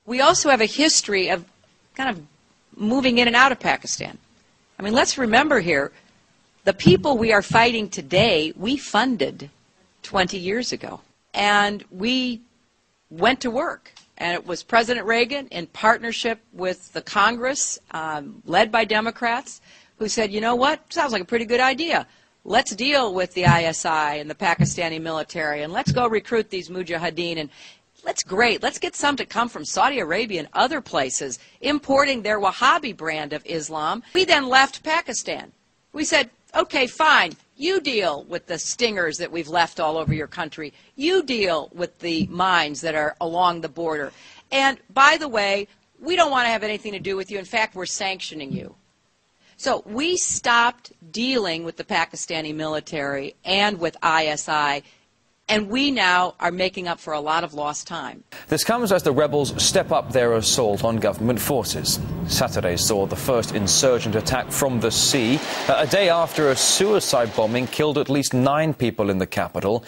We also have a history of kind of moving in and out of Pakistan. I mean, let's remember here, the people we are fighting today, we funded 20 years ago. And we went to work. And it was President Reagan, in partnership with the Congress, led by Democrats, who said, you know what, sounds like a pretty good idea. Let's deal with the ISI and the Pakistani military, and let's go recruit these mujahideen. And let's get some to come from Saudi Arabia and other places, importing their Wahhabi brand of Islam. We then left Pakistan. We said, okay, fine, you deal with the stingers that we've left all over your country. You deal with the mines that are along the border. And by the way, we don't want to have anything to do with you. In fact, we're sanctioning you. So we stopped dealing with the Pakistani military and with ISI, and we now are making up for a lot of lost time. This comes as the rebels step up their assault on government forces. Saturday saw the first insurgent attack from the sea, a day after a suicide bombing killed at least 9 people in the capital.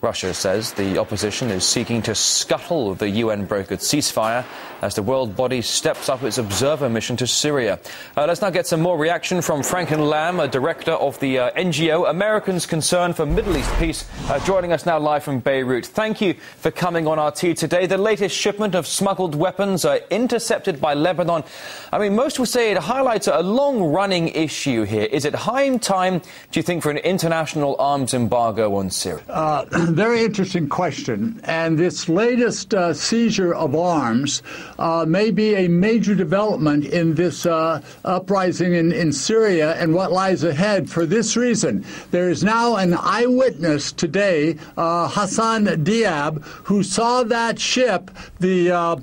Russia says the opposition is seeking to scuttle the UN-brokered ceasefire as the world body steps up its observer mission to Syria. Let's now get some more reaction from Franken Lam, a director of the NGO Americans Concerned for Middle East Peace, joining us now live from Beirut. Thank you for coming on RT today. The latest shipment of smuggled weapons intercepted by Lebanon. I mean, most will say it highlights a long-running issue here. Is it high time, do you think, for an international arms embargo on Syria? Very interesting question. And this latest seizure of arms may be a major development in this uprising in Syria and what lies ahead. For this reason, there is now an eyewitness today, Hassan Diab, who saw that ship, the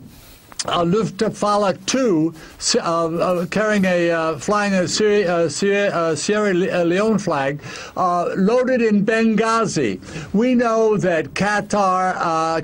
Luftwaffe 2, flying a Sierra Leone flag, loaded in Benghazi. We know that Qatar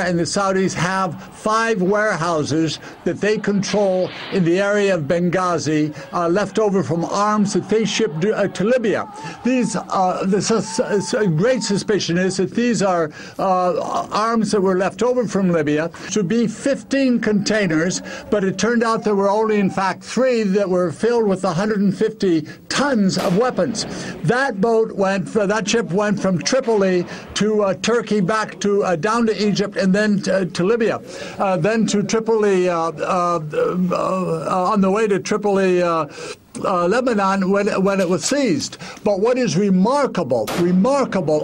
and the Saudis have 5 warehouses that they control in the area of Benghazi, left over from arms that they shipped to Libya. The great suspicion is that these are arms that were left over from Libya. Should be 15 containers, but it turned out there were only, in fact, 3 that were filled with 150 tons of weapons. That ship went from Tripoli to Turkey, back to down to Egypt, and then to Libya, then to Tripoli, on the way to Tripoli, Lebanon, when it was seized. But what is remarkable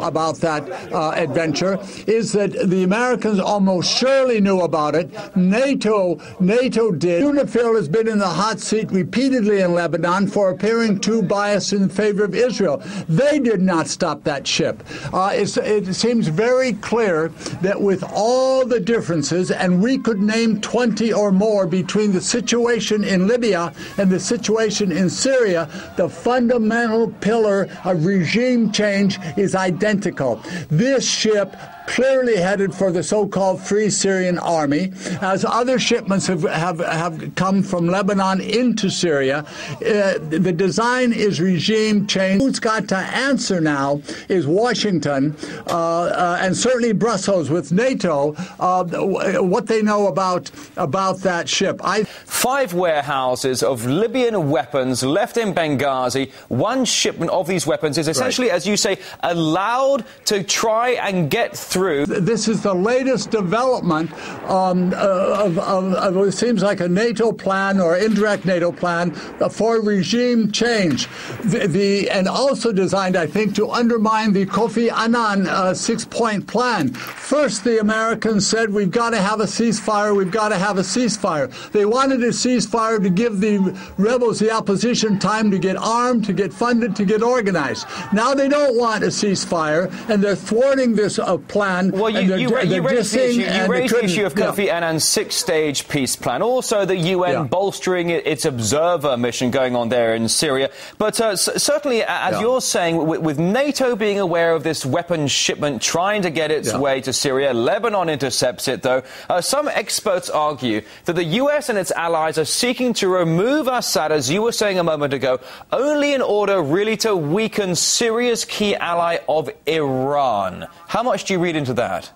about that adventure is that the Americans almost surely knew about it. NATO did. UNIFIL has been in the hot seat repeatedly in Lebanon for appearing too biased in favor of Israel. They did not stop that ship. It seems very clear that with all the differences, and we could name 20 or more between the situation in Libya and the situation in Syria, the fundamental pillar of regime change is identical. This ship clearly headed for the so-called Free Syrian Army, as other shipments have come from Lebanon into Syria. The design is regime change. Who's got to answer now is Washington, and certainly Brussels with NATO, what they know about that ship. 5 warehouses of Libyan weapons left in Benghazi. 1 shipment of these weapons is essentially, right, as you say, allowed to try and get through. This is the latest development of what seems like a NATO plan or indirect NATO plan for regime change, and also designed, I think, to undermine the Kofi Annan 6-point plan. First, the Americans said, we've got to have a ceasefire, we've got to have a ceasefire. They wanted a ceasefire to give the rebels, the opposition, time to get armed, to get funded, to get organized. Now they don't want a ceasefire, and they're thwarting this plan. Well, you raised the issue of Kofi Annan's 6-stage peace plan, also the UN bolstering its observer mission going on there in Syria. But certainly, as you're saying, with NATO being aware of this weapons shipment trying to get its way to Syria, Lebanon intercepts it, though. Some experts argue that the US and its allies are seeking to remove Assad, as you were saying a moment ago, only in order really to weaken Syria's key ally of Iran. How much do you read into that?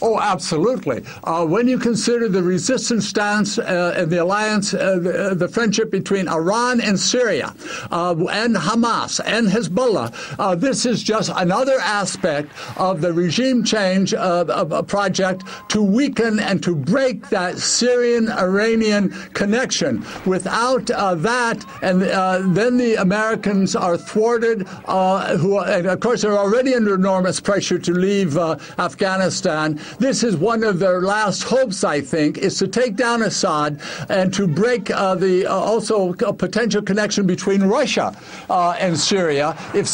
Oh, absolutely. When you consider the resistance stance and the alliance, the friendship between Iran and Syria, and Hamas and Hezbollah, this is just another aspect of the regime change project to weaken and to break that Syrian-Iranian connection. Without that, and then the Americans are thwarted, and of course they're already under enormous pressure to leave Afghanistan. This is one of their last hopes, I think, is to take down Assad and to break also a potential connection between Russia and Syria. If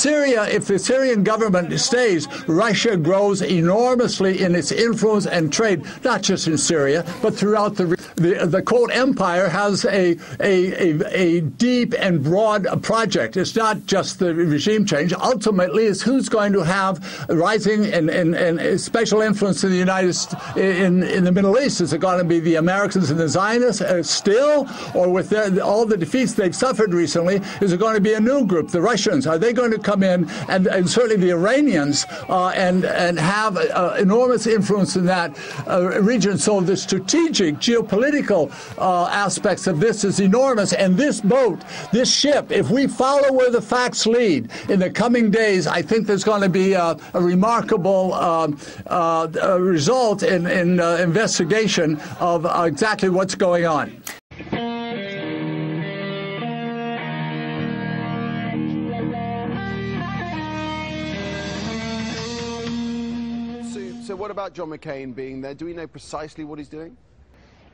the Syrian government stays, Russia grows enormously in its influence and trade, not just in Syria, but throughout the Cold Empire has a deep and broad project. It's not just the regime change. Ultimately, it's who's going to have rising and special influence in the in the Middle East. Is it going to be the Americans and the Zionists still, or with all the defeats they've suffered recently, is it going to be a new group, the Russians? Are they going to come in, and certainly the Iranians, and have enormous influence in that region? So the strategic, geopolitical aspects of this is enormous. And this boat, this ship, if we follow where the facts lead in the coming days, I think there's going to be a remarkable result in investigation of exactly what's going on. So what about John McCain being there? Do we know precisely what he's doing?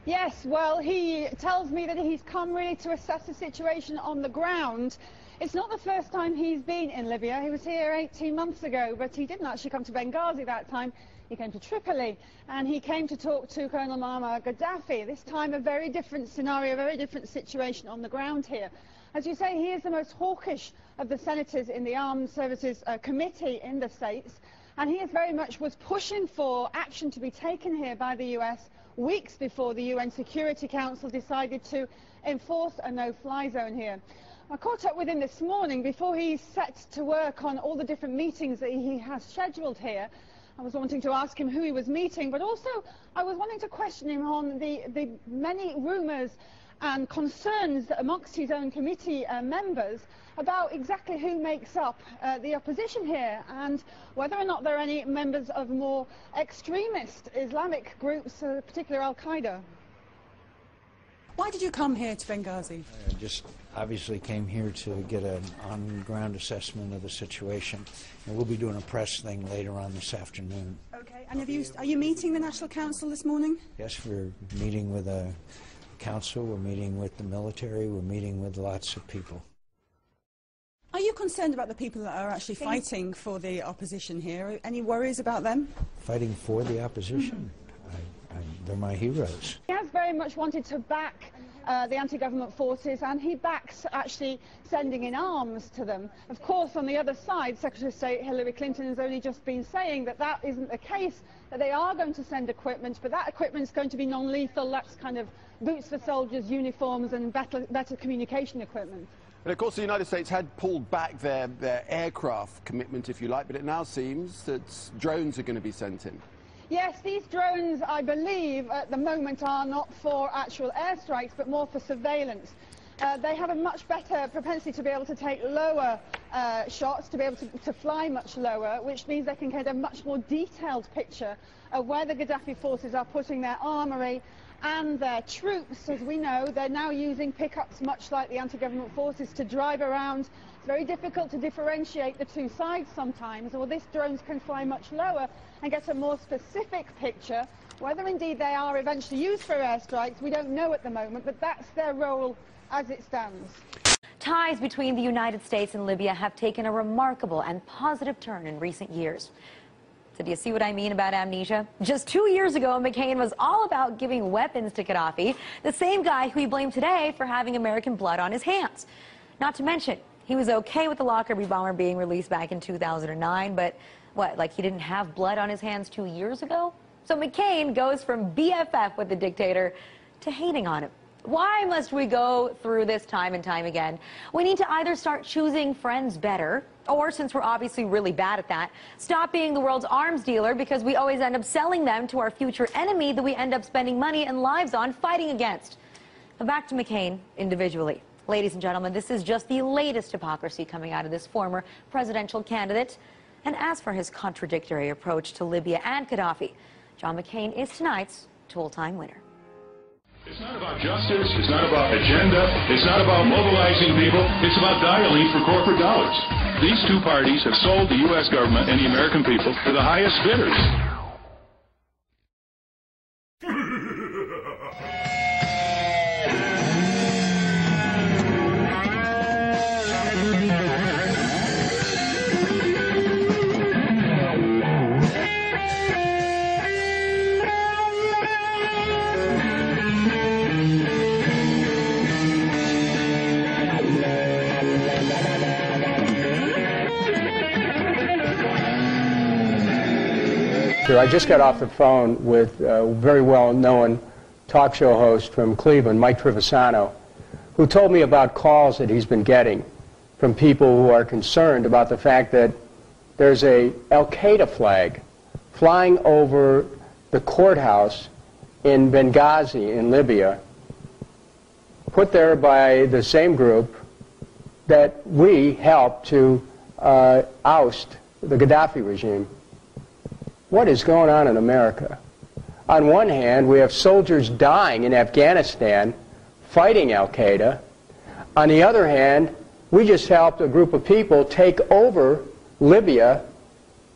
Yes, well, he tells me that he's come really to assess the situation on the ground. It's not the first time he's been in Libya. He was here 18 months ago, but he didn't actually come to Benghazi that time. He came to Tripoli, and he came to talk to Colonel Muammar Gaddafi. This time a very different scenario, a very different situation on the ground here. As you say, he is the most hawkish of the senators in the Armed Services Committee in the States, and he is very much was pushing for action to be taken here by the US weeks before the UN Security Council decided to enforce a no-fly zone here. I caught up with him this morning before he set to work on all the different meetings that he has scheduled here. I was wanting to ask him who he was meeting, but also I was wanting to question him on the many rumours and concerns amongst his own committee members about exactly who makes up the opposition here, and whether or not there are any members of more extremist Islamic groups, particularly Al-Qaeda. Why did you come here to Benghazi? I just obviously came here to get an on-ground assessment of the situation, and we'll be doing a press thing later on this afternoon. Okay, and are you meeting the National Council this morning? Yes, we're meeting with a council, we're meeting with the military, we're meeting with lots of people. Are you concerned about the people that are actually fighting for the opposition here? Any worries about them? Fighting for the opposition? They're my heroes. He has very much wanted to back the anti-government forces, and he backs actually sending in arms to them. Of course, on the other side, Secretary of State Hillary Clinton has only just been saying that that isn't the case, that they are going to send equipment, but that equipment is going to be non-lethal. That's kind of boots for soldiers, uniforms, and better communication equipment. But of course the United States had pulled back their aircraft commitment, if you like, but it now seems that drones are going to be sent in. Yes, these drones, I believe, at the moment are not for actual airstrikes, but more for surveillance. They have a much better propensity to be able to take lower shots, to be able to fly much lower, which means they can get a much more detailed picture of where the Gaddafi forces are putting their armoury and their troops. As we know, they're now using pickups much like the anti-government forces to drive around. It's very difficult to differentiate the two sides sometimes. Well, these drones can fly much lower and get a more specific picture. Whether indeed they are eventually used for airstrikes, we don't know at the moment, but that's their role as it stands. Ties between the United States and Libya have taken a remarkable and positive turn in recent years. So do you see what I mean about amnesia? Just 2 years ago, McCain was all about giving weapons to Gaddafi, the same guy who we blame today for having American blood on his hands. Not to mention, he was okay with the Lockerbie bomber being released back in 2009, but what, like he didn't have blood on his hands 2 years ago? So McCain goes from BFF with the dictator to hating on him. Why must we go through this time and time again? We need to either start choosing friends better, or, since we're obviously really bad at that, stop being the world's arms dealer because we always end up selling them to our future enemy that we end up spending money and lives on fighting against. But back to McCain individually. Ladies and gentlemen, this is just the latest hypocrisy coming out of this former presidential candidate. And as for his contradictory approach to Libya and Gaddafi, John McCain is tonight's Tool Time winner. It's not about justice, it's not about agenda, it's not about mobilizing people, it's about dialing for corporate dollars. These two parties have sold the U.S. government and the American people to the highest bidders. I just got off the phone with a very well-known talk show host from Cleveland, Mike Trevisano, who told me about calls that he's been getting from people who are concerned about the fact that there's a Al-Qaeda flag flying over the courthouse in Benghazi in Libya, put there by the same group that we helped to oust the Gaddafi regime. What is going on in America? On one hand, we have soldiers dying in Afghanistan fighting Al-Qaeda. On the other hand, we just helped a group of people take over Libya,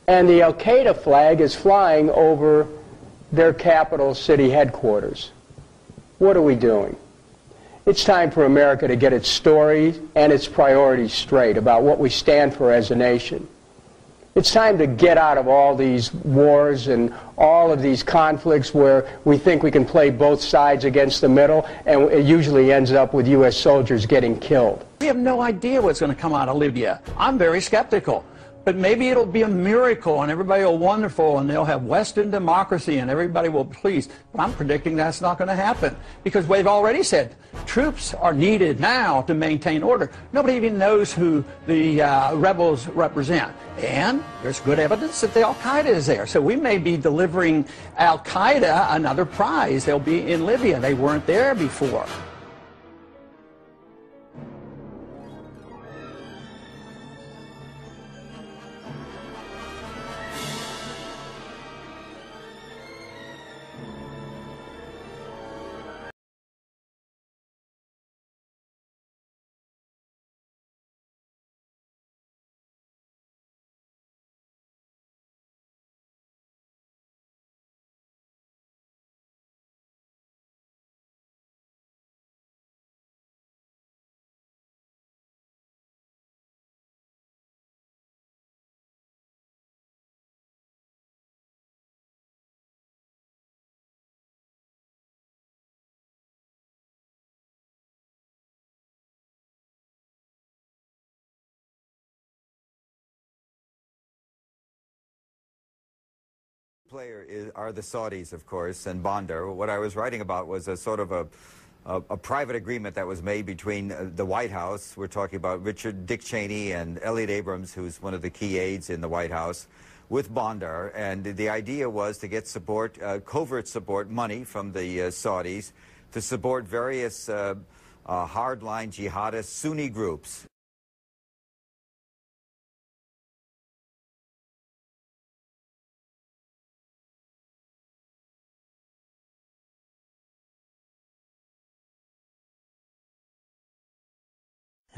and the Al-Qaeda flag is flying over their capital city headquarters. What are we doing? It's time for America to get its story and its priorities straight about what we stand for as a nation. It's time to get out of all these wars and all of these conflicts where we think we can play both sides against the middle, and it usually ends up with U.S. soldiers getting killed. We have no idea what's going to come out of Libya. I'm very skeptical. But maybe it'll be a miracle and everybody will be wonderful and they'll have Western democracy and everybody will be pleased. But I'm predicting that's not going to happen because they've already said troops are needed now to maintain order. Nobody even knows who the rebels represent. And there's good evidence that the Al-Qaeda is there. So we may be delivering Al-Qaeda another prize. They'll be in Libya. They weren't there before. Player are the Saudis, of course, and Bandar. What I was writing about was a sort of a private agreement that was made between the White House. We're talking about Dick Cheney and Elliot Abrams, who's one of the key aides in the White House, with Bandar. And the idea was to get support, covert support, money from the Saudis to support various hardline jihadist Sunni groups.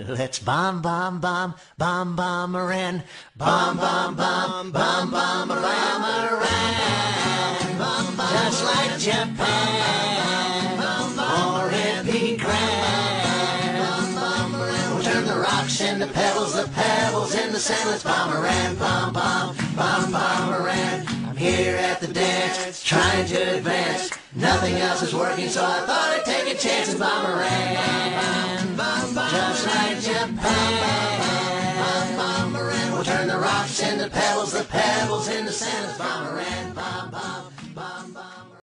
Let's bomb, bomb, bomb, bomb, bomb Iran. Bomb, bomb, bomb, bomb, bomb Iran. Just like Japan, or it'd be grand. We'll turn the rocks into pebbles, the pebbles into sand. Let's bomb Iran, bomb, bomb, bomb, bomb Iran. I'm here at the dance, trying to advance. Nothing else is working, so I thought I'd take a chance and bomb Iran. Just like Japan, we'll turn the rocks into pebbles, the pebbles into sand. Let's bomb Iran, bomb, bomb.